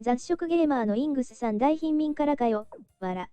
雑食ゲーマーのイングスさん大貧民からかよ。わら。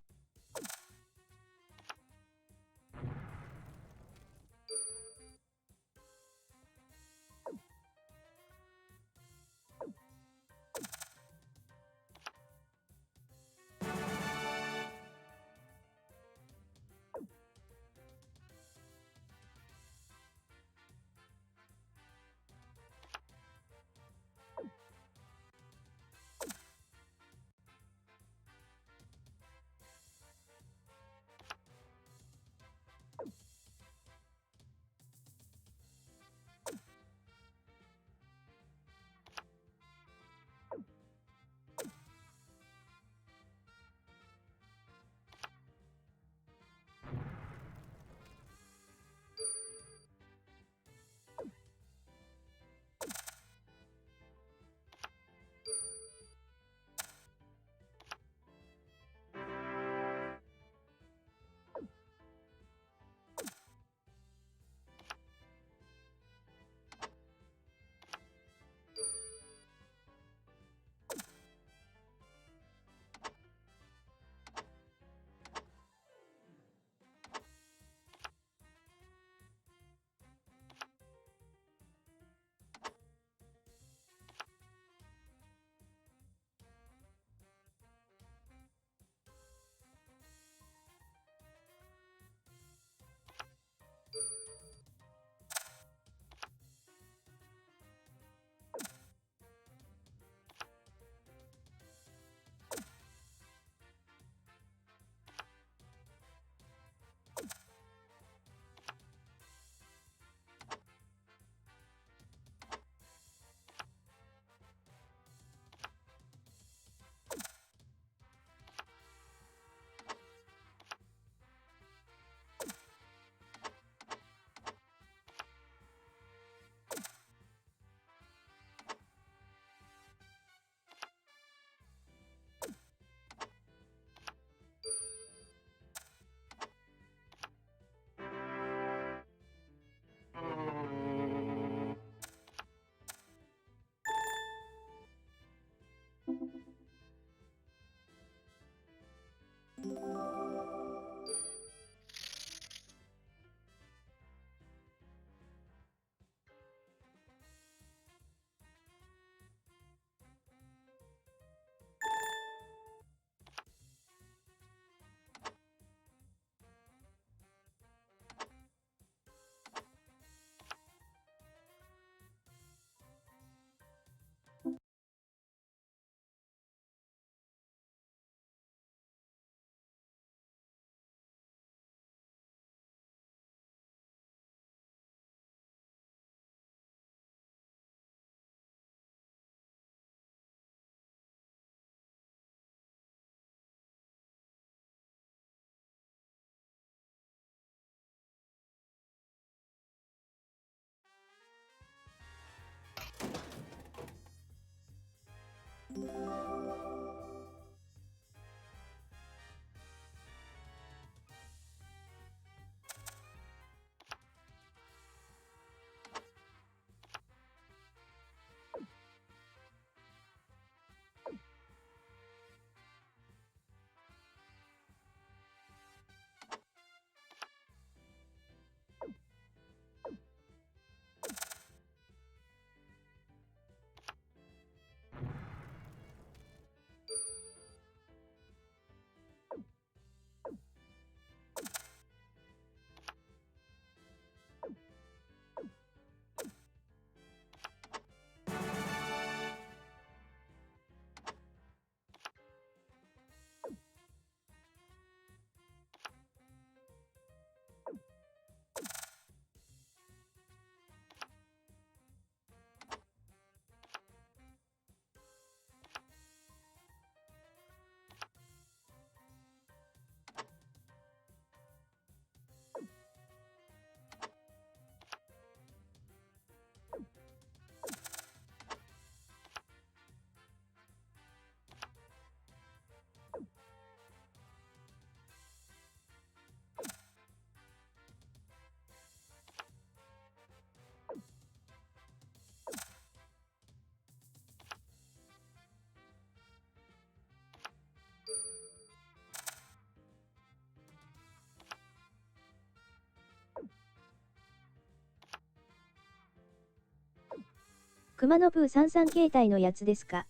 熊野プー33形態のやつですか。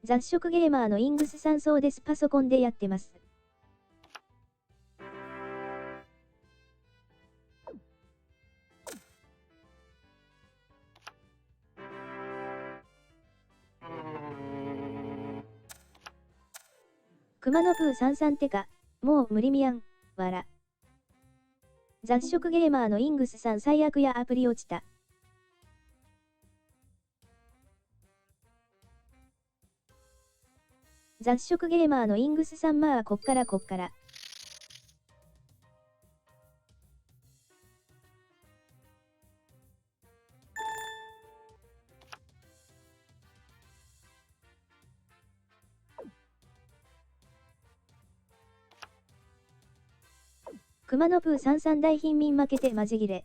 雑食ゲーマーのイングスさんそうです。パソコンでやってます。熊野プー33ってか、もう無理みやん、わら。雑食ゲーマーのイングスさん最悪やアプリ落ちた。雑食ゲーマーのイングスさんまあこっから。熊野プー33大貧民負けてマジギレ。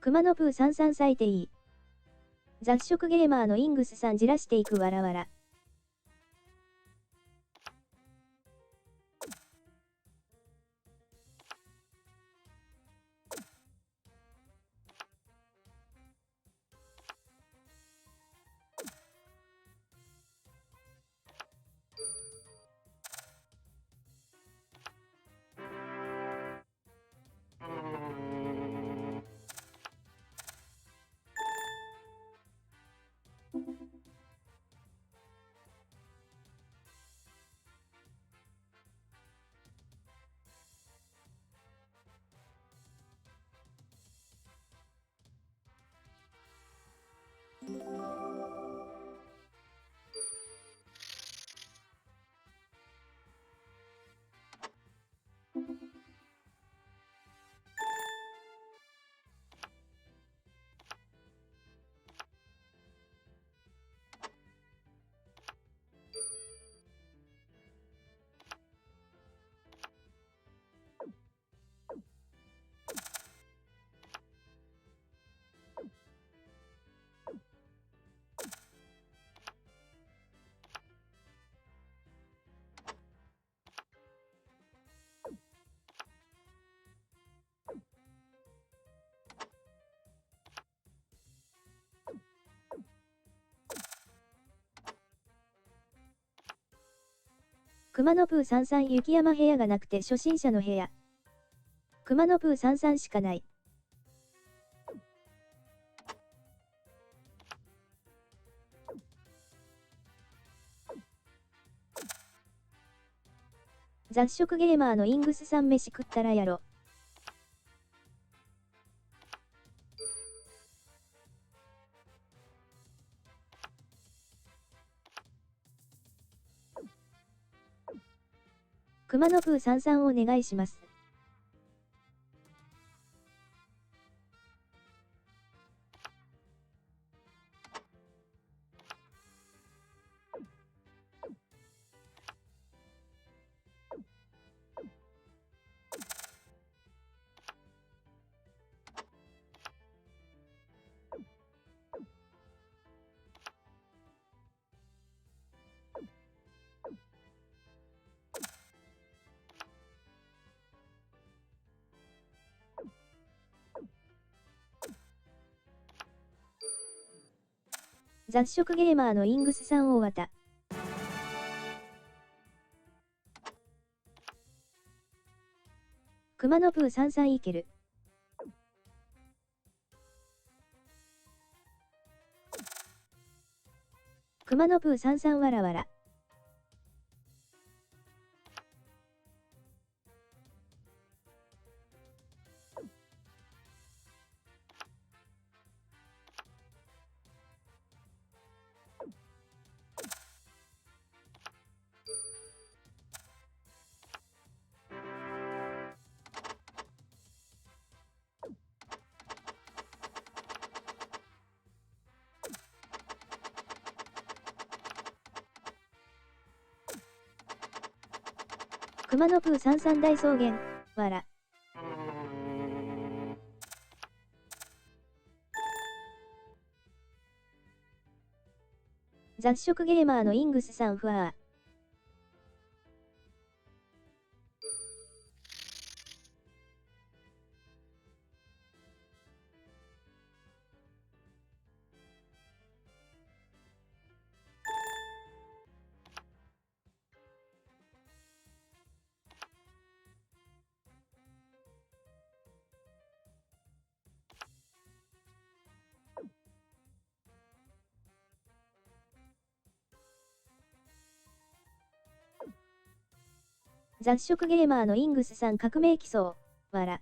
熊野プー33最低い。雑食ゲーマーのイングスさんじらしていくわらわら。熊野プー33雪山部屋がなくて初心者の部屋。熊野プー33しかない。雑食ゲーマーのイングスさん飯食ったらやろ。熊野プーさんさんお願いします。雑食ゲーマーのイングスさん大綿。熊野プーさんさんいける。熊野プーさんさんわらわら。熊野プーさんさん大草原、わら。雑食ゲーマーのイングスさんふわー。雑食ゲーマーのイングスさん革命基礎、わら。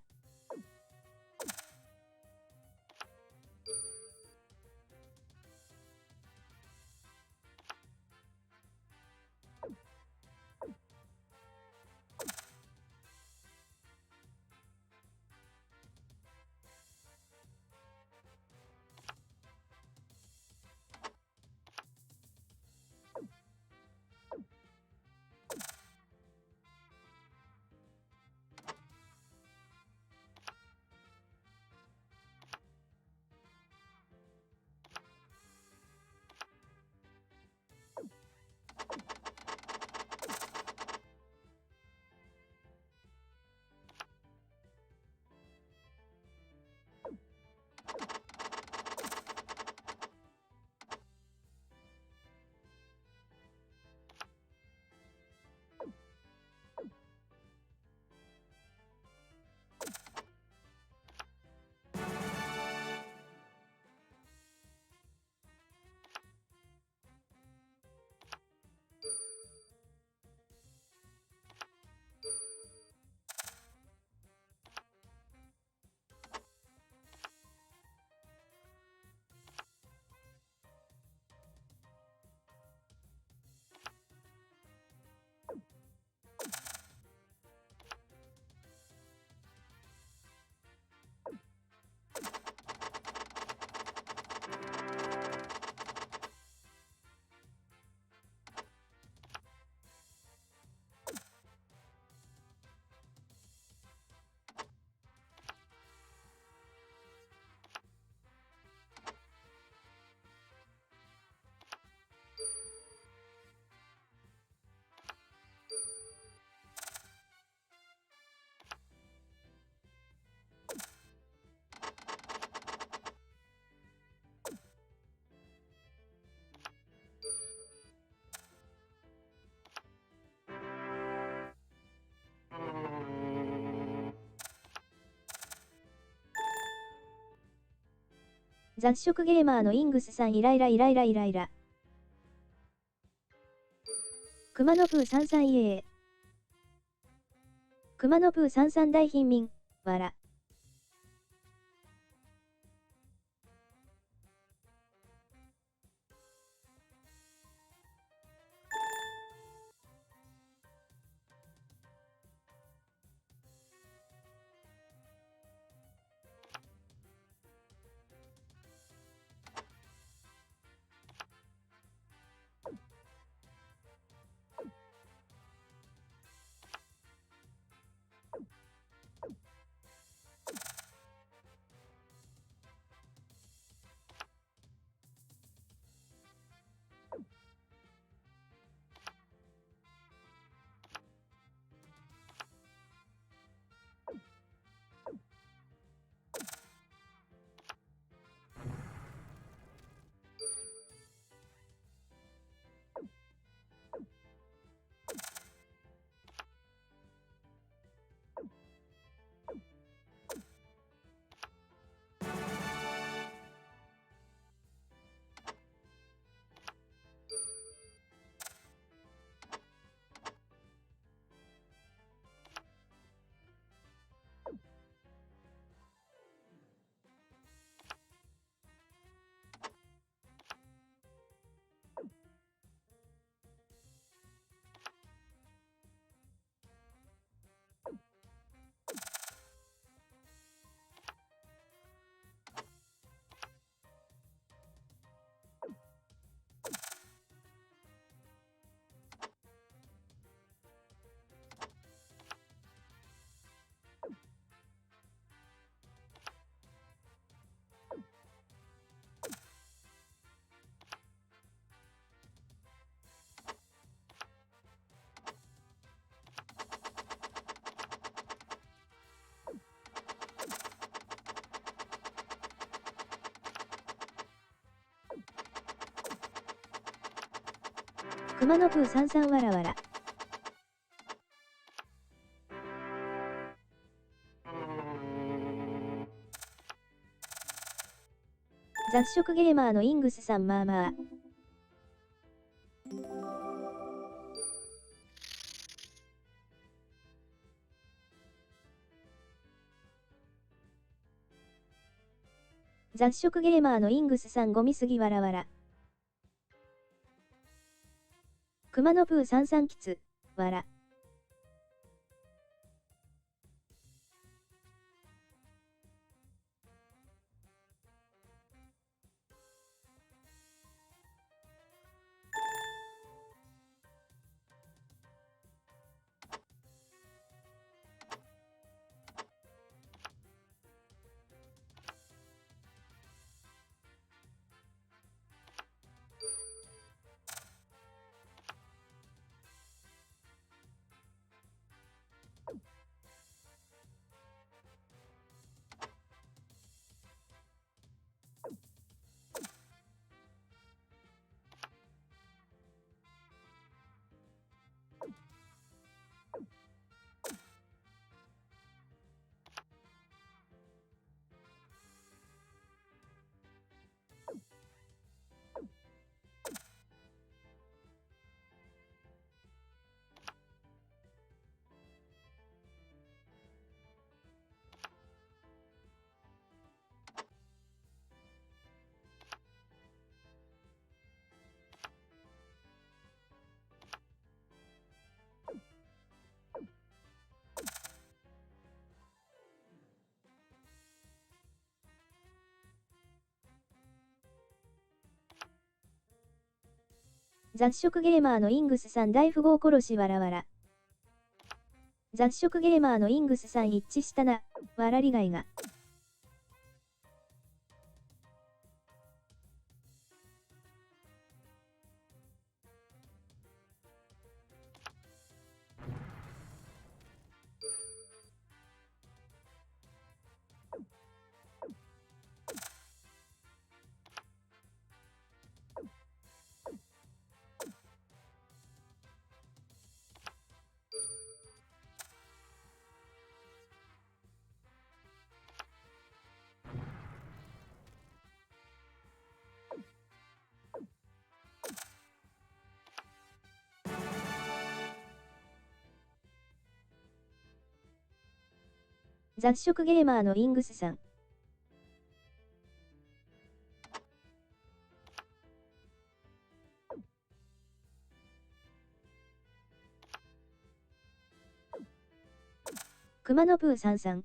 雑食ゲーマーのイングスさんイライライライライライラ。熊野プーさんさんイエー。熊野プー三三大貧民、わら。熊野プー三三わらわら。雑食ゲーマーのイングスさんまあまあ。雑食ゲーマーのイングスさんゴミすぎわらわら。熊野プー三三きつ、わら。雑食ゲーマーのイングスさん大富豪殺しわらわら。雑食ゲーマーのイングスさん一致したな、わらりがいが。雑食ゲーマーのイングスさん。熊野プーさんさん。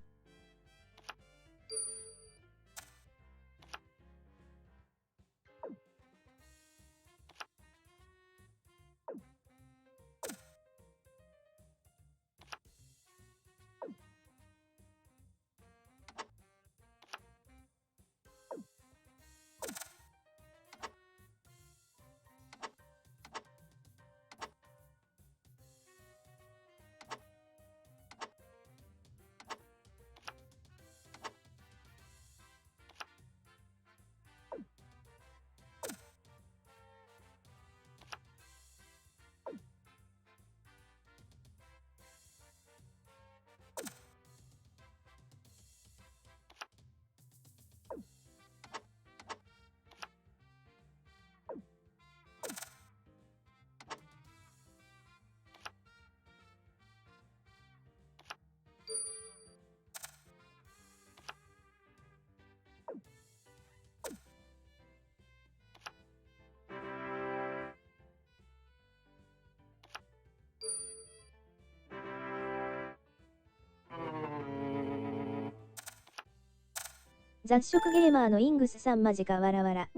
雑食ゲーマーのイングスさんマジかわらわら。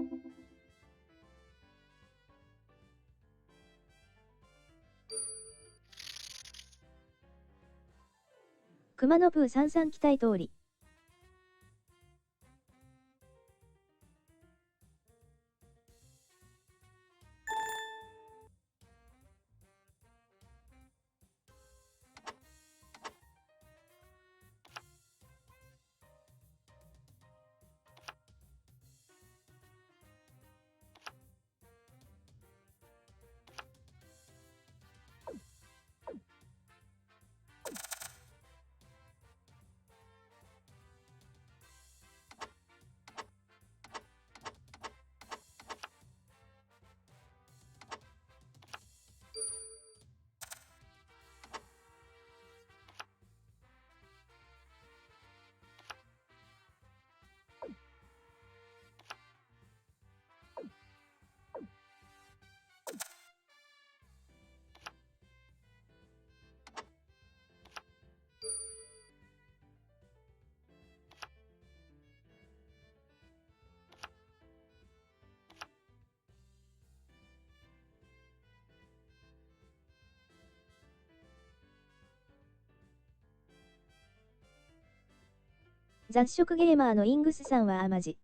熊野プーさんさん期待通り。雑食ゲーマーのイングスさんはあまじ。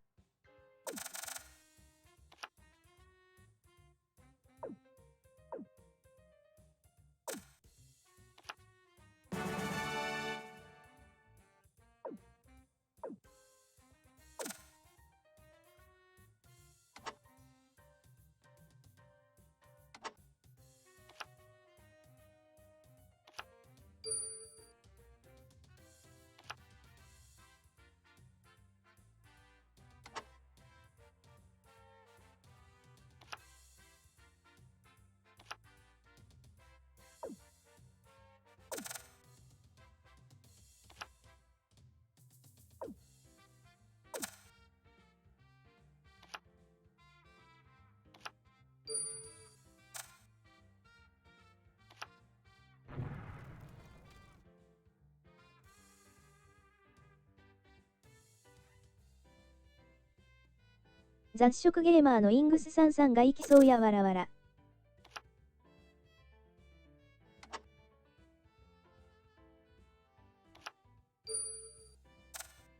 雑食ゲーマーのイングスさんさんが行きそうやわらわら。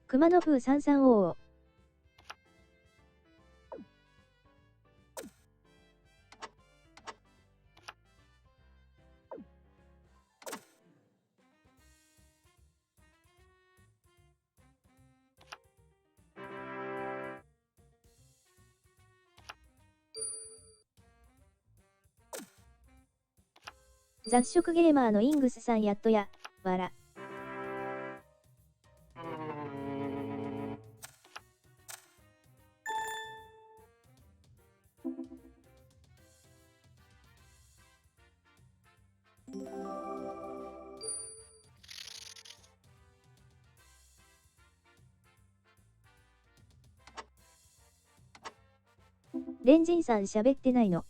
熊野プーさんさん王。雑食ゲーマーのイングスさんやっとや、わら。レンジンさん喋ってないの。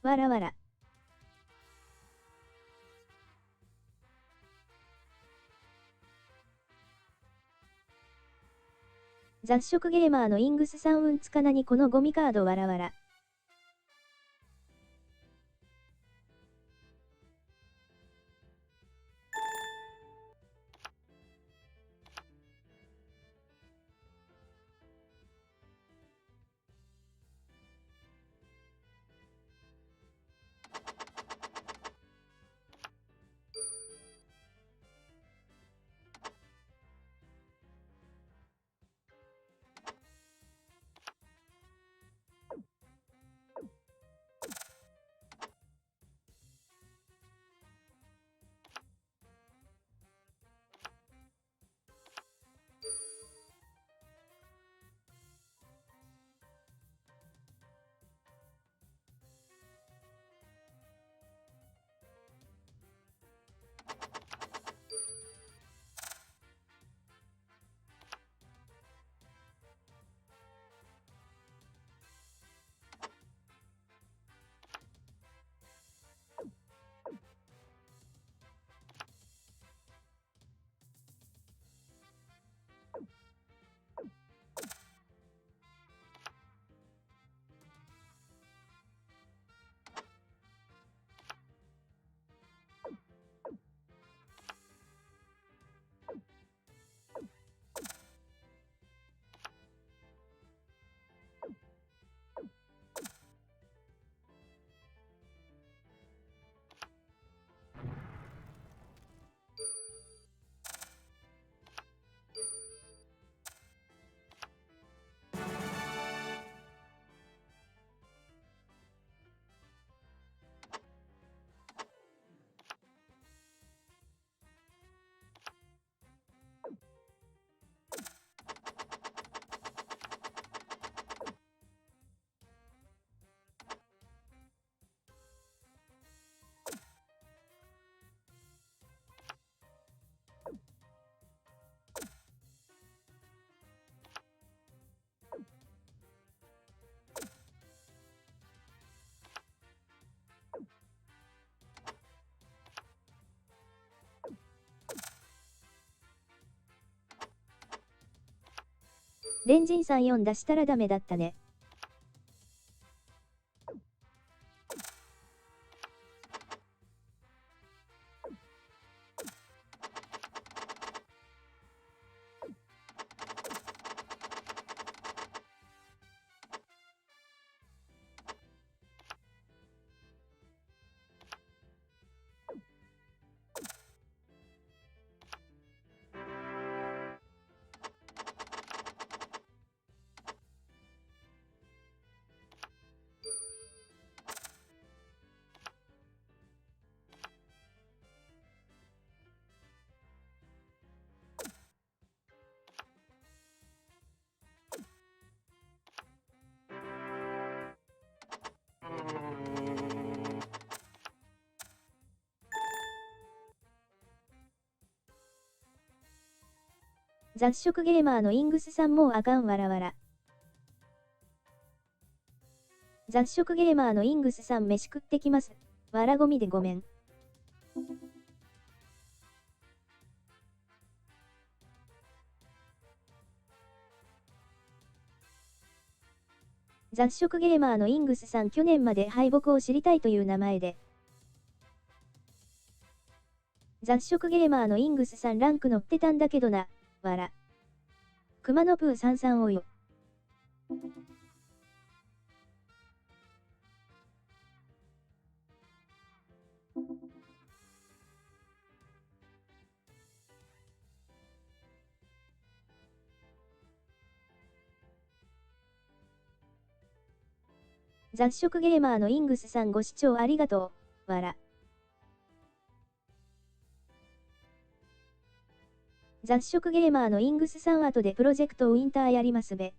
わらわら。雑食ゲーマーのイングスさんうんつかなにこのゴミカードわらわら。レンジンさん4出したらダメだったね。雑食ゲーマーのイングスさんもうあかんわらわら。雑食ゲーマーのイングスさん飯食ってきます。わらごみでごめん。雑食ゲーマーのイングスさん去年まで敗北を知りたいという名前で。雑食ゲーマーのイングスさんランク乗ってたんだけどな、わら。熊野プーさんさんおよ。雑食ゲーマーのイングスさんご視聴ありがとう、わら。雑食ゲーマーのイングスさん後でプロジェクトウィンターやりますべ。